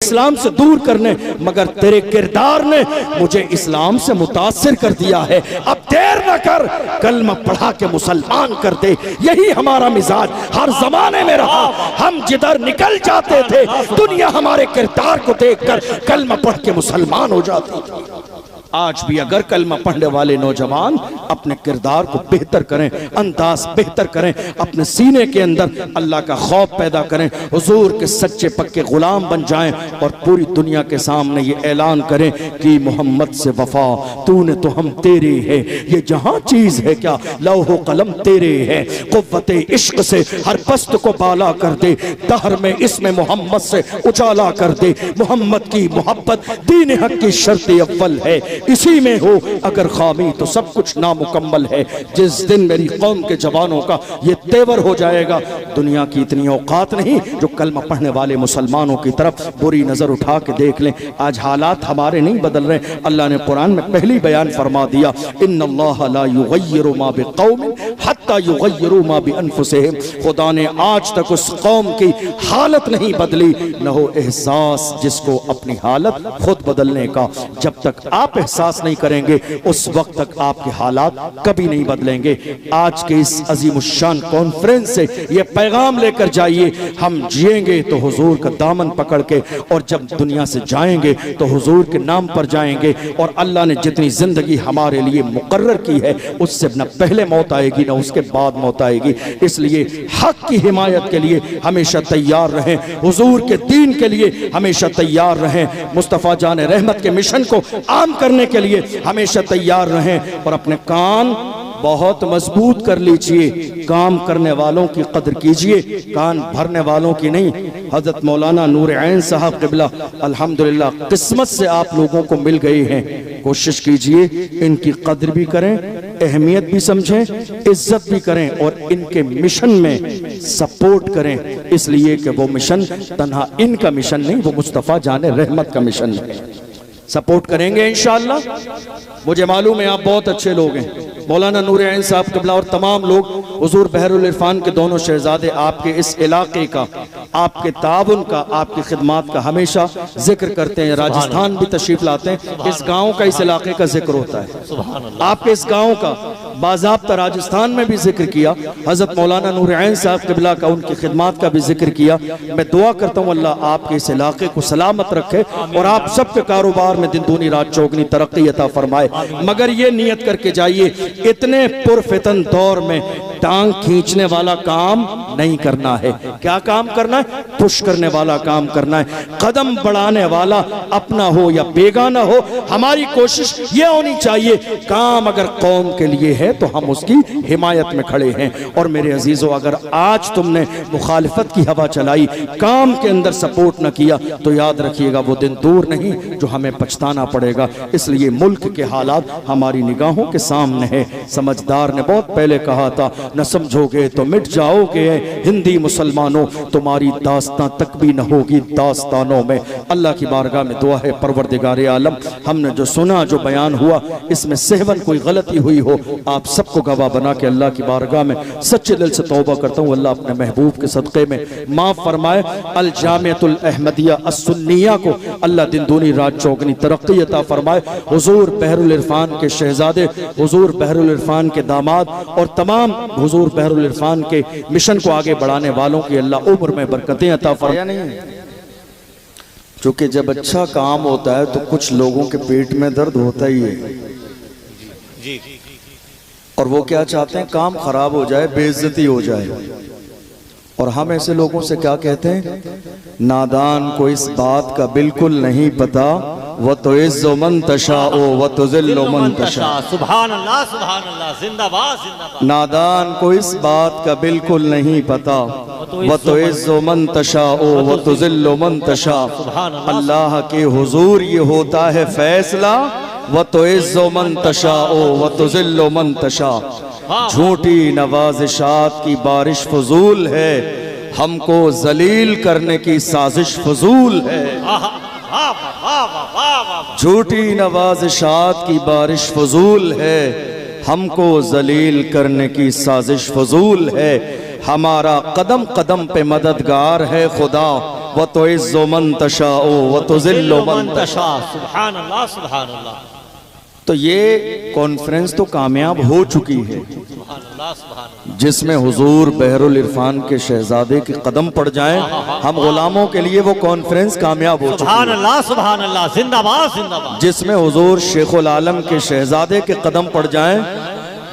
इस्लाम से दूर करने, मगर तेरे किरदार ने मुझे इस्लाम से मुतासिर कर दिया है। अब देर न कर, कलमा पढ़ा के मुसलमान कर दे। यही हमारा मिजाज हर जमाने में रहा। हम जिधर निकल जाते थे दुनिया हमारे किरदार को देखकर कलमा पढ़ के मुसलमान हो जाती थी। आज भी अगर कलमा पढ़ने वाले नौजवान अपने किरदार को बेहतर करें, अंदाज बेहतर करें, अपने सीने के अंदर अल्लाह का खौफ पैदा करें, हुजूर के सच्चे पक्के गुलाम बन जाएं और पूरी दुनिया के सामने ये ऐलान करें कि मोहम्मद से वफा तूने तो हम तेरे है, ये जहां चीज है क्या लौहो कलम तेरे है। कुव्वते इश्क से हर पस्त को बाला कर दे, दहर में इसमें मोहम्मद से उजाला कर दे। मोहम्मद की मोहब्बत दीन हक की शर्त अव्वल है, इसी में हो अगर खामी तो सब कुछ नामुकम्मल है। जिस दिन मेरी कौम के जवानों का ये तेवर हो जाएगा, दुनिया की इतनी औकात नहीं जो कलमा पढ़ने वाले मुसलमानों की तरफ बुरी नजर उठा के देख लें। आज हालात हमारे नहीं बदल रहे। अल्लाह ने कुरान में पहली बयान फरमा दिया, इन्नल्लाह ला युगय्यिरु मा बिक़ौमिन हत्ता युगय्यिरु मा बिअनफुसिहिम। खुदा ने आज तक उस कौम की हालत नहीं बदली, न हो एहसास जिसको अपनी हालत खुद बदलने का। जब तक आप एहसास नहीं करेंगे उस वक्त तक आपके हालात कभी नहीं बदलेंगे। आज के इस अजीमुशान कॉन्फ्रेंस से ये पैगाम लेकर जाइए, हम जिएंगे तो हुजूर का दामन पकड़ के, और जब दुनिया से जाएंगे तो हुजूर के नाम पर जाएंगे। और अल्लाह ने जितनी जिंदगी हमारे लिए मुकर्रर की है उससे न पहले मौत आएगी न उसके बाद मौत आएगी। इसलिए हक की हिमायत के लिए हमेशा तैयार रहें, हुजूर के दीन के लिए हमेशा तैयार रहें, मुस्तफ़ा जान रहमत के मिशन को आम करने के लिए हमेशा तैयार रहें। और अपने कान बहुत मजबूत कर लीजिए, काम करने वालों की कदर कीजिए, कान भरने वालों की नहीं। हजरत मौलाना नूर ऐन साहब क़िबला अल्हम्दुलिल्लाह किस्मत से आप लोगों को मिल गए हैं। कोशिश कीजिए इनकी कदर भी करें, अहमियत भी समझें, इज्जत भी करें और इनके मिशन में सपोर्ट करें, इसलिए कि वो मिशन तन्हा इनका मिशन नहीं, वो मुस्तफ़ा जाने रहमत का मिशन है। सपोर्ट करेंगे इंशाअल्लाह। मुझे मालूम है आप बहुत अच्छे लोग हैं। मौलाना नूर ऐन साहब क़िबला और तमाम लोग हुजूर बहरुल इरफान के दोनों शहजादे आपके इस इलाके का, आपके ताउन का, आपकी खिदमात का हमेशा जिक्र करते हैं। राजस्थान भी तशरीफ लाते हैं, इस गाँव का, इस इलाके का जिक्र होता है। आपके इस गाँव का बाज़ाब्ता राजस्थान में भी जिक्र किया, हज़रत मौलाना नूर ऐन साहब क़िबला का, उनकी खिदमात का भी जिक्र किया। मैं दुआ करता हूँ अल्लाह आपके इस इलाके को सलामत रखे और आप सबके कारोबार में दिन दूनी रात चौगनी तरक्की अता फरमाए। मगर ये नियत करके जाइए, इतने पुरफितन दौर में टांग खींचने वाला काम नहीं करना है। क्या काम करना है? पुश करने वाला काम करना है। कदम बढ़ाने वाला अपना हो या बेगाना हो, हमारी कोशिश ये होनी चाहिए, काम अगर कौम के लिए है तो हम उसकी हिमायत में खड़े हैं। और मेरे अजीजों, अगर आज तुमने मुखालिफत की हवा चलाई, काम के अंदर सपोर्ट न किया, तो याद रखिएगा वो दिन दूर नहीं जो हमें पछताना पड़ेगा। इसलिए मुल्क के हालात हमारी निगाहों के सामने है। समझदार ने बहुत पहले कहा था, न समझोगे तो मिट जाओगे हिंदी मुसलमानों, तुम्हारी दास्तां तक भी न होगी दास्तानों में। अल्लाह की बारगाह में दुआ है, परवरदिगार आलम, हमने जो सुना, जो बयान हुआ, इसमें सहवन कोई गलती हुई हो, आप सबको गवाह बना के अल्लाह की बारगाह में सच्चे दिल से तौबा करता हूँ, अल्लाह अपने महबूब के सदक़े में माफ़ फरमाए। अल जामिअतुल अहमदिया अस्सुन्निया को अल्लाह दिन दूनी रात चौगनी तरक्की अता फरमाए। हुजूर बहरुल इरफान के शहजादे, हुजूर बहरुल इरफान के दामाद और तमाम हुजूर बहरुल इरफान के मिशन को आगे बढ़ाने वालों की अल्लाह उम्र में बरकतें अता फरमाए। नहीं, चूंकि जब अच्छा काम होता है तो कुछ लोगों के पेट में दर्द होता ही है जी, और वो क्या चाहते हैं, काम खराब हो जाए, बेइज्जती हो जाए। और हम ऐसे लोगों से क्या कहते हैं, नादान को इस बात का बिल्कुल नहीं पता, व तो इज़्ज़ु मन तशाओ व तुज़िल्लु मन तशा। सुभान अल्लाह, सुभान अल्लाह, जिंदाबाद जिंदाबाद। नादान को इस बात का बिल्कुल नहीं पता, व तो इज़्ज़ु मन तशाओ व तुज़िल्लु मन तशा। अल्लाह के हुजूर ये होता है फैसला, व तो इज़्ज़ु मन तशाओ व तुज़िल्लु मन तशा। झूठी नवाजिशात की बारिश फजूल है, हमको जलील करने की साजिश फजूल है। झूठी नवाजिशात की बारिश फजूल है, हमको जलील करने की साजिश फजूल है। हमारा कदम कदम पे मददगार है खुदा, व तुइज़्ज़ु मन तशाओ व तुज़िल्लु मन तशा। सुभान अल्लाह सुभान अल्लाह। तो ये कॉन्फ्रेंस तो कामयाब हो चुकी है, सुभान अल्लाह सुभान अल्लाह। जिसमें हुजूर बहरुल इरफान के शहजादे के कदम पड़ जाएं, हम गुलामों के लिए वो कॉन्फ्रेंस कामयाब हो चुकी सुभान है। अल्लाह सुभान अल्लाह। जिंदाबाद जिंदाबाद। जिसमें हुजूर शेखुल आलम के शहजादे के कदम पड़ जाएं,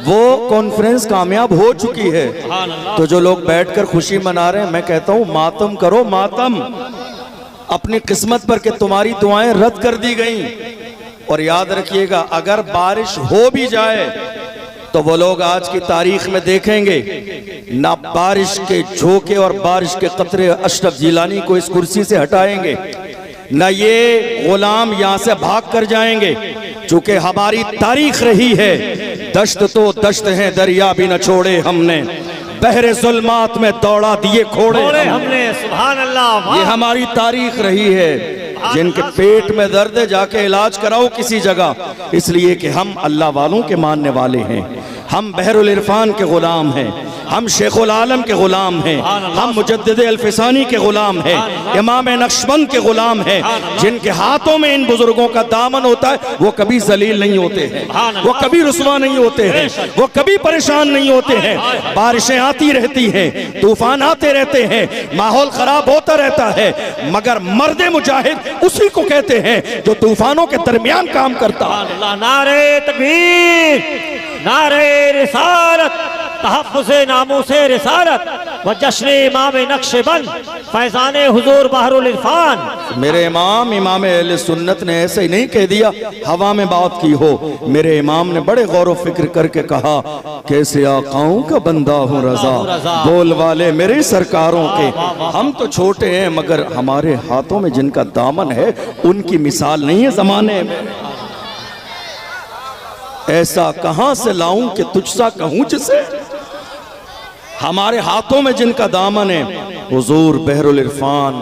वो कॉन्फ्रेंस कामयाब हो चुकी है। सुभान अल्लाह। तो जो लोग बैठकर खुशी मना रहे हैं, मैं कहता हूं मातम करो मातम अपनी किस्मत पर कि तुम्हारी दुआएं रद्द कर दी गई। और याद रखिएगा, अगर बारिश हो भी जाए तो वो लोग आज की तारीख में देखेंगे ना बारिश के झोंके और बारिश के कतरे अशरफ जिलानी को इस कुर्सी से हटाएंगे, ना ये गुलाम यहां से भाग कर जाएंगे। चूंकि हमारी तारीख रही है, दश्त तो दश्त है दरिया भी न छोड़े हमने, बहरे जुल्मात में दौड़ा दिए खोड़े हमने। सुभान अल्लाह। ये हमारी तारीख रही है। जिनके पेट में दर्द है जाके इलाज कराओ किसी जगह, इसलिए कि हम अल्लाह वालों के मानने वाले हैं, हम बहरुल इरफान के गुलाम हैं, हम शेखुल आलम के गुलाम हैं, हम मुजद्दिद अल्फसानी के गुलाम हैं, इमाम नक्शबंद के गुलाम हैं। जिनके हाथों में इन बुजुर्गों का दामन होता है वो कभी जलील नहीं होते हैं, वो कभी रुस्वा नहीं होते हैं, वो कभी परेशान नहीं होते हैं। बारिशें आती रहती हैं, तूफान आते रहते हैं, माहौल खराब होता रहता है, मगर मर्द मुजाहिद उसी को कहते हैं जो तूफानों के दरमियान काम करता है। नारे तकबीर, नारे रिसालत, तहफ़्फ़ुज़े नामूसे रिसालत व जश्न इमाम नक्शबंद फैज़ाने हुजूर बहरुल इरफान। मेरे इमाम अहले सुन्नत ने ऐसे ही नहीं कह दिया हवा में बात की हो। मेरे इमाम ने बड़े गौर व फिक्र करके कहा, कैसे आकाओं का बंदा हूँ रजा, बोल वाले मेरे सरकारों के। हम तो छोटे हैं मगर हमारे हाथों में जिनका दामन है उनकी मिसाल नहीं है जमाने में। ऐसा कहां से लाऊं कि तुझसा कहूं जिसे, हमारे हाथों में जिनका दामन है हुजूर बहरुल इरफान।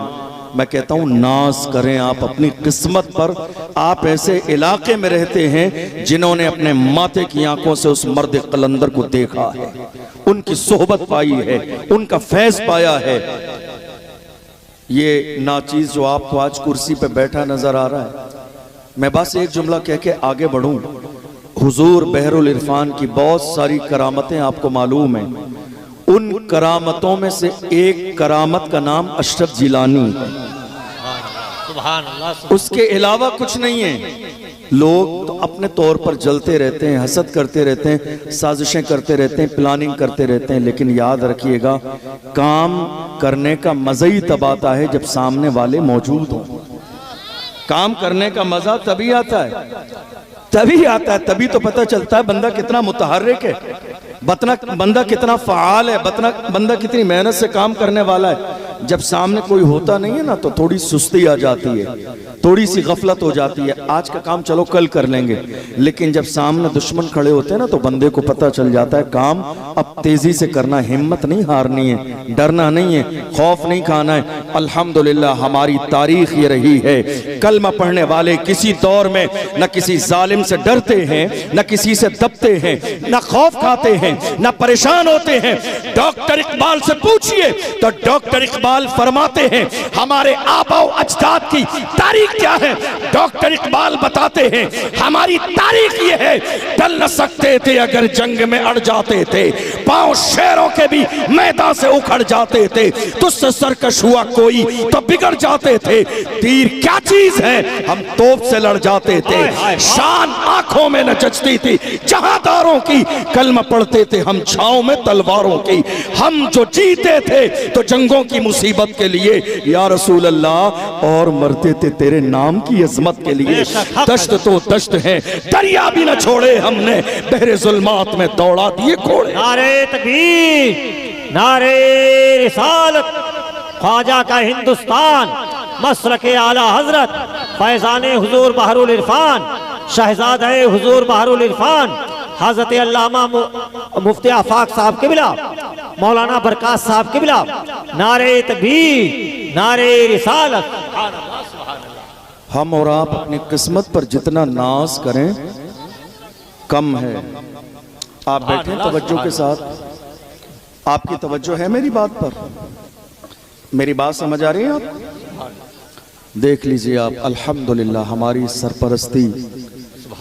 मैं कहता हूं नाज करें आप अपनी किस्मत पर। आप ऐसे इलाके में रहते हैं जिन्होंने अपने माथे की आंखों से उस मर्द कलंदर को देखा है, उनकी सोहबत पाई है, उनका फैज पाया है। ये नाचीज जो आपको आज कुर्सी पे बैठा नजर आ रहा है, मैं बस एक जुमला कह के आगे बढ़ूं। हुजूर बहरुल इरफान की बहुत सारी करामतें आपको मालूम है। उन करामतों में से एक करामत का नाम अशरफ जिलानी है। सुभान अल्लाह। उसके अलावा कुछ नहीं है। लोग तो अपने तौर पर जलते रहते हैं, हसद करते रहते हैं, साजिशें करते रहते हैं, प्लानिंग करते रहते हैं, लेकिन याद रखिएगा काम करने का मजा ही तब आता है जब सामने वाले मौजूद हों। काम करने का मजा तभी आता है, तभी तो पता चलता है बंदा कितना मुतहर्रिक है, बंदा कितना फ़आल है, बंदा कितनी मेहनत से काम करने वाला है। जब सामने कोई होता नहीं है ना तो थोड़ी सुस्ती आ जाती है, थोड़ी सी गफलत हो जाती है, आज का काम चलो कल कर लेंगे। लेकिन जब सामने दुश्मन खड़े होते हैं ना तो बंदे को पता चल जाता है काम अब तेजी से करना, हिम्मत नहीं हारनी है, डरना नहीं है, खौफ नहीं खाना है। अल्हम्दुलिल्लाह हमारी तारीख ये रही है, कलमा पढ़ने वाले किसी दौर में न किसी जालिम से डरते हैं, न किसी से दबते हैं, न खौफ खाते हैं, न परेशान होते हैं। डॉक्टर इकबाल से पूछिए तो डॉक्टर इकबाल फरमाते हैं हमारे आबाओ अजदाद की तारीख क्या है। डॉक्टर इकबाल बताते हैं हमारी तारीख ये है, टल न सकते थे अगर जंग में अड़ जाते थे, पांव शेरों के भी मैदान से उखड़ जाते थे, तुझसे सरकश हुआ कोई तो बिगड़ जाते थे, तीर क्या चीज है हम तोप से लड़ जाते थे, शान आंखों में न जचती थी जहादारों की, कलमा पढ़ते थे हम छांव में तलवारों की, हम जो जीते थे तो जंगों की मुसीबत के लिए या रसूल अल्लाह, और मरते थे तेरे नाम की अजमत के लिए। दश्त तो दश्त है दरिया भी न छोड़े हमने, बहरे जुल्मात में दौड़ा दिए घोड़े। नारे तकबीर, नारे रिसालत, ख्वाजा का हिंदुस्तान, मसलके आला हजरत, फैजाने हुजूर बहरुल इरफान, शहजादे हुजूर बहरुल इरफान, हजरत अल्लामा मुफ्ती आफाक साहब के बिला, मौलाना बरकात साहब के बिला, नारे तकबीर, नारे रिसालत। हम और आप अपनी किस्मत पर जितना नाज करें कम है। आप बैठे तवज्जो के साथ, आपकी तवज्जो है मेरी बात पर, मेरी बात समझ आ रही है आप? देख लीजिए आप, अल्हम्दुलिल्लाह हमारी सरपरस्ती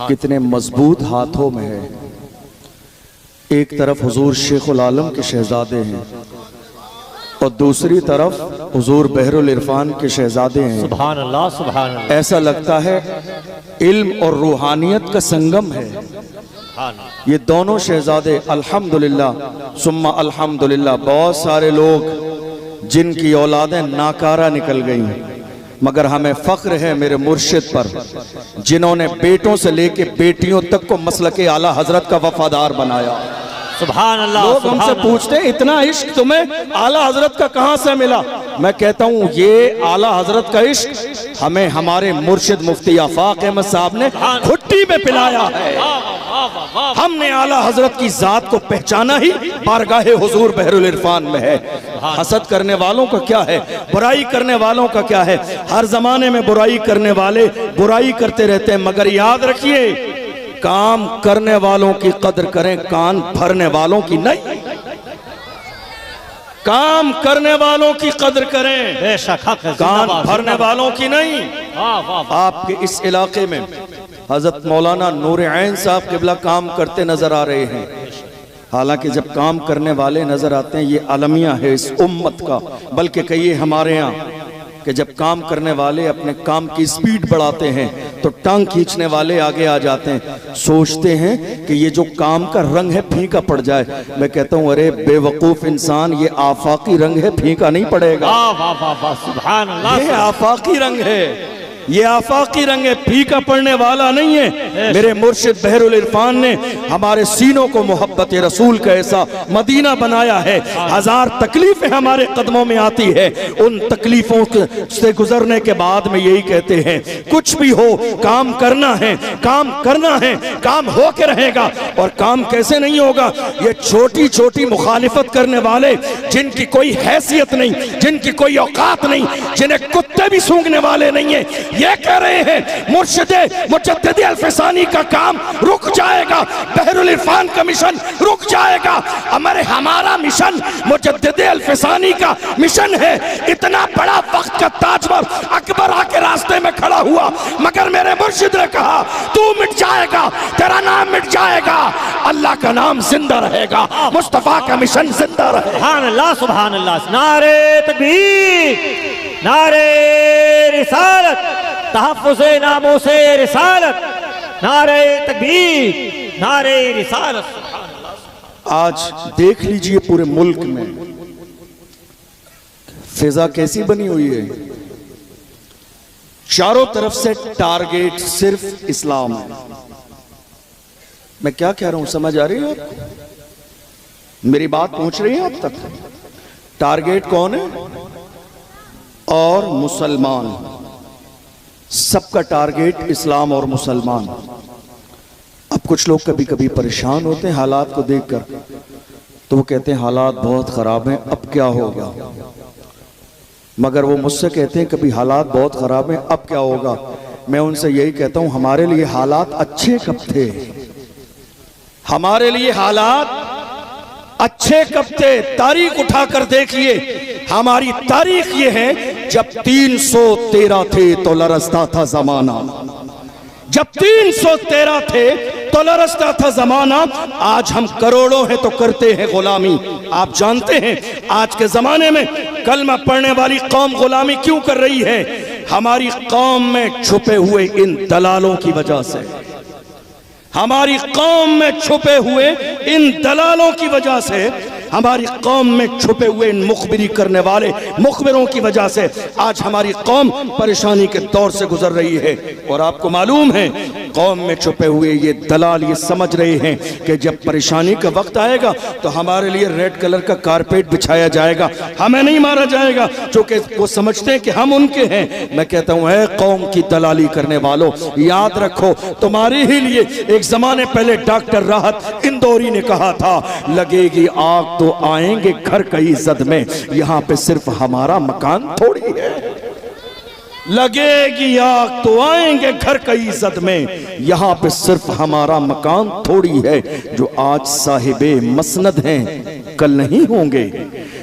कितने मजबूत हाथों में है। एक तरफ हुजूर शेखुल आलम के शहजादे हैं और दूसरी तरफ हुजूर बहरुल इरफान के शहजादे हैं। सुभान अल्लाह, सुभान अल्लाह। ऐसा लगता है इल्म और रूहानियत का संगम है। ये दोनों शहजादे अल्हम्दुलिल्लाह सुम्मा अल्हम्दुलिल्लाह। बहुत सारे लोग जिनकी औलादें नाकारा निकल गई, मगर हमें फख्र है मेरे मुर्शिद पर, जिन्होंने बेटों से लेके बेटियों तक को मसलके आला हजरत का वफादार बनाया। सुभान अल्लाह। लोग हमसे पूछते हैं इतना इश्क तुम्हें आला हजरत का कहां से मिला? मैं कहता हूं ये आला हजरत का इश्क हमें हमारे मुर्शिद मुफ्ती आफाक अहमद साहब ने घुट्टी में पिलाया है। हमने आला हजरत की जात को पहचाना ही बारगाहे हुजूर बहरुल इरफान में है। हसद करने वालों का क्या है, बुराई करने वालों का क्या है? हर जमाने में बुराई करने वाले बुराई करते रहते हैं, मगर याद रखिए काम करने वालों की कदर करें, कान भरने वालों की नहीं। काम करने वालों की कदर करें, बेशक हक है, कान भरने वालों की नहीं। आपके इस इलाके में हजरत मौलाना नूर ऐन साहब क़िबला काम करते नजर आ रहे हैं। हालांकि जब काम करने वाले नजर आते हैं ये अलमिया है इस उम्मत का, बल्कि कहिए हमारे यहाँ कि जब काम करने वाले अपने काम की स्पीड बढ़ाते हैं तो टांग खींचने वाले आगे आ जाते हैं, सोचते हैं कि ये जो काम का रंग है फीका पड़ जाए। मैं कहता हूँ अरे बेवकूफ इंसान, ये आफाकी रंग है, फीका नहीं पड़ेगा। सुभान अल्लाह। ये आफाकी रंग है, ये आफाकी रंग है, फीका पड़ने वाला नहीं है। मेरे मुर्शिद बहरुल इरफान ने हमारे सीनों को मोहब्बत रसूल का ऐसा मदीना बनाया है। हजार तकलीफें हमारे कदमों में आती है, उन तकलीफों से गुजरने के बाद में यही कहते हैं कुछ भी हो काम करना है, काम करना है, काम हो के रहेगा। और काम कैसे नहीं होगा? ये छोटी छोटी मुखालिफत करने वाले जिनकी कोई हैसियत नहीं, जिनकी कोई औकात नहीं, जिन्हें कुत्ते भी सूंघने वाले नहीं है, ये कह रहे हैं मुर्शिदे मुजद्दिद अल-फसानी का काम रुक जाएगा, बहरुल इरफान का मिशन रुक जाएगा। हमारा मिशन मुजद्दिद अल-फसानी का मिशन है। इतना बड़ा वक्त का ताजवर अकबर आके रास्ते में खड़ा हुआ, मगर मेरे मुर्शिद ने कहा तू मिट जाएगा, तेरा नाम मिट जाएगा, अल्लाह का नाम जिंदा रहेगा, मुस्तफा का मिशन जिंदा रहेगा। सुभान अल्लाह, सुभान अल्लाह। नारे तकबीर, नारे रिसालत, तहफ़्फ़ुज़े नामोसे रिसालत, नारे तकबीर, नारे रिसालत। आज देख लीजिए पूरे मुल्क में फिजा कैसी बनी हुई है। चारों तरफ से टारगेट सिर्फ इस्लाम है। मैं क्या कह रहा हूं समझ आ रही है आपको? मेरी बात पहुंच रही है आप तक? टारगेट कौन है? और मुसलमान। सबका टारगेट इस्लाम और मुसलमान। अब कुछ लोग कभी कभी परेशान होते हैं हालात को देखकर, तो वो कहते हैं हालात बहुत खराब हैं, अब क्या होगा? मगर वो मुझसे कहते हैं कभी हालात बहुत खराब हैं, अब क्या होगा? मैं उनसे यही कहता हूं हमारे लिए हालात अच्छे कब थे? हमारे लिए हालात अच्छे कब थे? तारीख उठाकर देखिए, हमारी तारीख ये है जब 313 थे तो लरसता था जमाना। जब 313 थे तो लरसता था जमाना। आज हम करोड़ों हैं तो करते हैं गुलामी। आप जानते हैं आज के जमाने में कलमा पढ़ने वाली कौम गुलामी क्यों कर रही है? हमारी कौम में छुपे हुए इन दलालों की वजह से, हमारी कौम में छुपे हुए इन दलालों की वजह से, हमारी कौम में छुपे हुए इन मुखबिरी करने वाले मुखबिरों की वजह से आज हमारी कौम परेशानी के दौर से गुजर रही है। और आपको मालूम है कौम में छुपे हुए ये दलाल ये समझ रहे हैं कि जब परेशानी का वक्त आएगा तो हमारे लिए रेड कलर का कारपेट बिछाया जाएगा, हमें नहीं मारा जाएगा, क्योंकि वो समझते हैं कि हम उनके हैं। मैं कहता हूँ है कौम की दलाली करने वालों, याद रखो तुम्हारे ही लिए एक जमाने पहले डॉक्टर राहत इंदौरी ने कहा था लगेगी आग तो आएंगे घर कई जद में, यहाँ पे सिर्फ हमारा मकान थोड़ी है। लगेगी आग तो आएंगे घर कई इज्जत में। यहाँ पे सिर्फ हमारा मकान थोड़ी है, जो आज साहिबे मसनद हैं कल नहीं होंगे।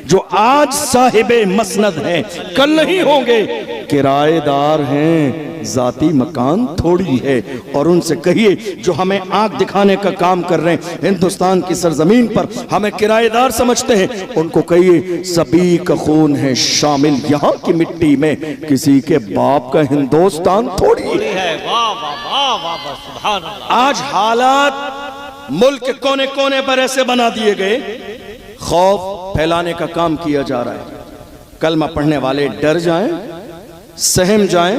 जो आज साहिबे मसनद हैं कल नहीं होंगे। किराएदार हैं, जाती मकान थोड़ी है। और उनसे कहिए जो हमें आंख दिखाने का काम कर रहे हैं, हिंदुस्तान की सरजमीन पर हमें किराएदार समझते हैं, उनको कहिए सभी का खून है शामिल यहाँ की मिट्टी में, किसी के बाप का हिंदुस्तान थोड़ी है। वाह वाह वाह वाह वाह, सुभान अल्लाह। आज हालात मुल्क के कोने कोने पर ऐसे बना दिए गए, खौफ फैलाने का काम किया जा रहा है। कलमा पढ़ने वाले डर जाएं, सहम जाएं,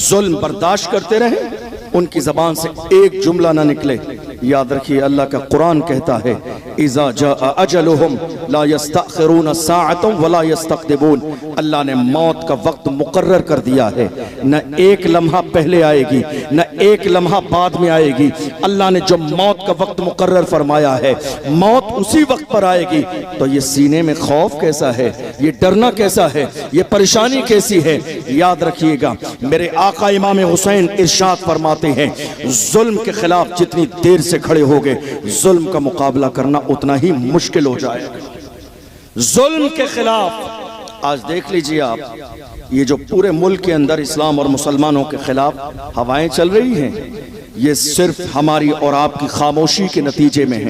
जुल्म बर्दाश्त करते रहें, उनकी जबान से एक जुमला ना निकले। याद रखिए अल्लाह का कुरान कहता है इज़ा जाअ अजलुहुम ला यस्तअखिरून साअतन वला यस्तक़दिमून। अल्लाह ने मौत का वक्त मुकर्रर कर दिया है, न एक लम्हा पहले आएगी न एक लम्हा बाद में आएगी। अल्लाह ने जो मौत का वक्त मुकर्रर फरमाया है, मौत उसी वक्त पर आएगी। तो ये सीने में खौफ कैसा है, ये डरना कैसा है, ये परेशानी कैसी है। याद रखिएगा मेरे आका इमाम हुसैन इरशाद फरमाते हैं, जुल्म के खिलाफ जितनी देर से खड़े होगे, जुल्म का मुकाबला करना उतना ही मुश्किल हो जाएगा। जुल्म के खिलाफ आज देख लीजिए आप, ये जो पूरे मुल्क के अंदर इस्लाम और मुसलमानों के खिलाफ हवाएं चल रही हैं, ये सिर्फ हमारी और आपकी खामोशी के नतीजे में है।